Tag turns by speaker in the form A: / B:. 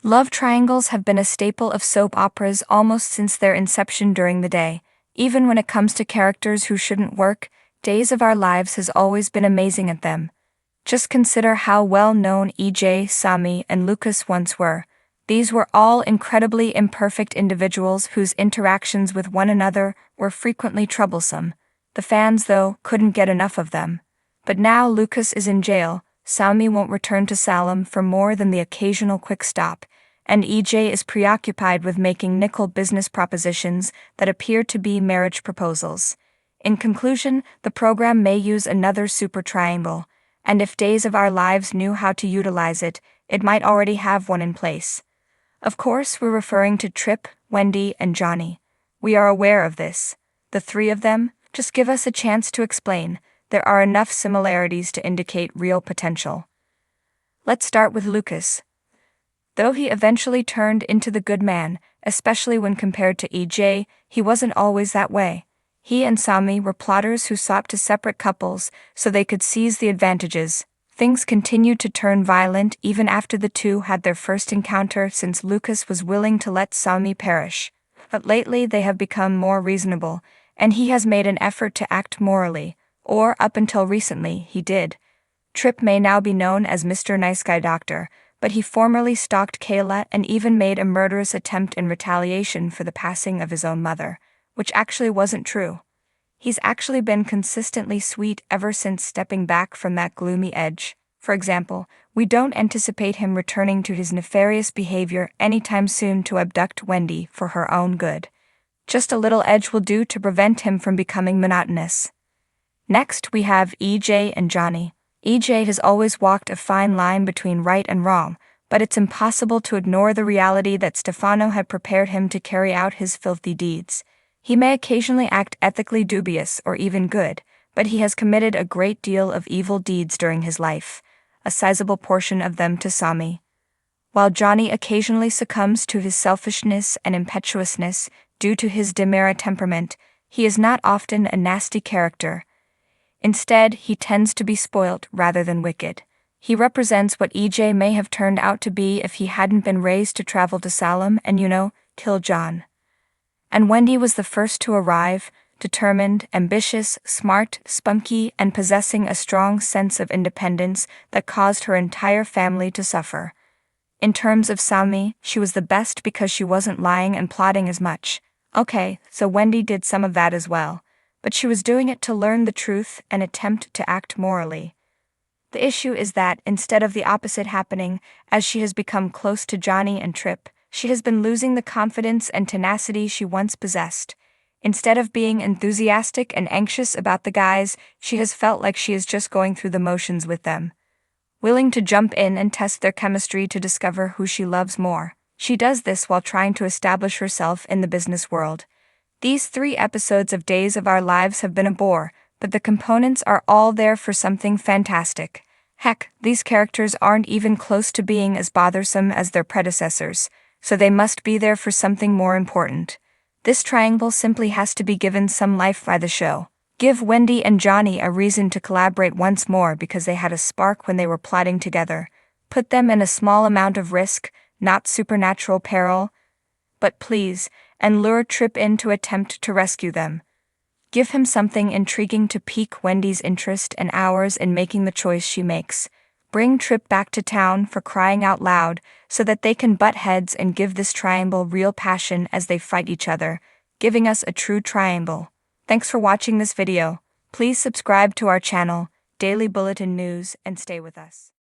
A: Love triangles have been a staple of soap operas almost since their inception during the day. Even when it comes to characters who shouldn't work, Days of Our Lives has always been amazing at them. Just consider how well-known EJ, Sami, and Lucas once were. These were all incredibly imperfect individuals whose interactions with one another were frequently troublesome. The fans, though, couldn't get enough of them. But now Lucas is in jail, Sami won't return to Salem for more than the occasional quick stop, and EJ is preoccupied with making nickel business propositions that appear to be marriage proposals. In conclusion, the program may use another super triangle, and if Days of Our Lives knew how to utilize it, it might already have one in place. Of course, we're referring to Trip, Wendy, and Johnny. We are aware of this. The three of them, just give us a chance to explain. There are enough similarities to indicate real potential. Let's start with Lucas. Though he eventually turned into the good man, especially when compared to EJ, he wasn't always that way. He and Sami were plotters who sought to separate couples so they could seize the advantages. Things continued to turn violent even after the two had their first encounter, since Lucas was willing to let Sami perish. But lately they have become more reasonable, and he has made an effort to act morally, or up until recently, he did. Trip may now be known as Mr. Nice Guy Doctor, but he formerly stalked Kayla and even made a murderous attempt in retaliation for the passing of his own mother, which actually wasn't true. He's actually been consistently sweet ever since stepping back from that gloomy edge. For example, we don't anticipate him returning to his nefarious behavior anytime soon to abduct Wendy for her own good. Just a little edge will do to prevent him from becoming monotonous. Next, we have EJ and Johnny. EJ has always walked a fine line between right and wrong, but it's impossible to ignore the reality that Stefano had prepared him to carry out his filthy deeds. He may occasionally act ethically dubious or even good, but he has committed a great deal of evil deeds during his life, a sizable portion of them to Sami. While Johnny occasionally succumbs to his selfishness and impetuousness due to his demure temperament, he is not often a nasty character. Instead, he tends to be spoilt rather than wicked. He represents what EJ may have turned out to be if he hadn't been raised to travel to Salem and, kill John. And Wendy was the first to arrive, determined, ambitious, smart, spunky, and possessing a strong sense of independence that caused her entire family to suffer. In terms of Sami, she was the best because she wasn't lying and plotting as much. Okay, so Wendy did some of that as well, but she was doing it to learn the truth and attempt to act morally. The issue is that, instead of the opposite happening, as she has become close to Johnny and Trip, she has been losing the confidence and tenacity she once possessed. Instead of being enthusiastic and anxious about the guys, she has felt like she is just going through the motions with them, willing to jump in and test their chemistry to discover who she loves more. She does this while trying to establish herself in the business world. These 3 episodes of Days of Our Lives have been a bore, but the components are all there for something fantastic. Heck, these characters aren't even close to being as bothersome as their predecessors, so they must be there for something more important. This triangle simply has to be given some life by the show. Give Wendy and Johnny a reason to collaborate once more because they had a spark when they were plotting together. Put them in a small amount of risk, not supernatural peril, but please, and lure Trip in to attempt to rescue them. Give him something intriguing to pique Wendy's interest and ours in making the choice she makes. Bring Trip back to town, for crying out loud, so that they can butt heads and give this triangle real passion as they fight each other, giving us a true triangle. Thanks for watching this video. Please subscribe to our channel, Daily Bulletin News, and stay with us.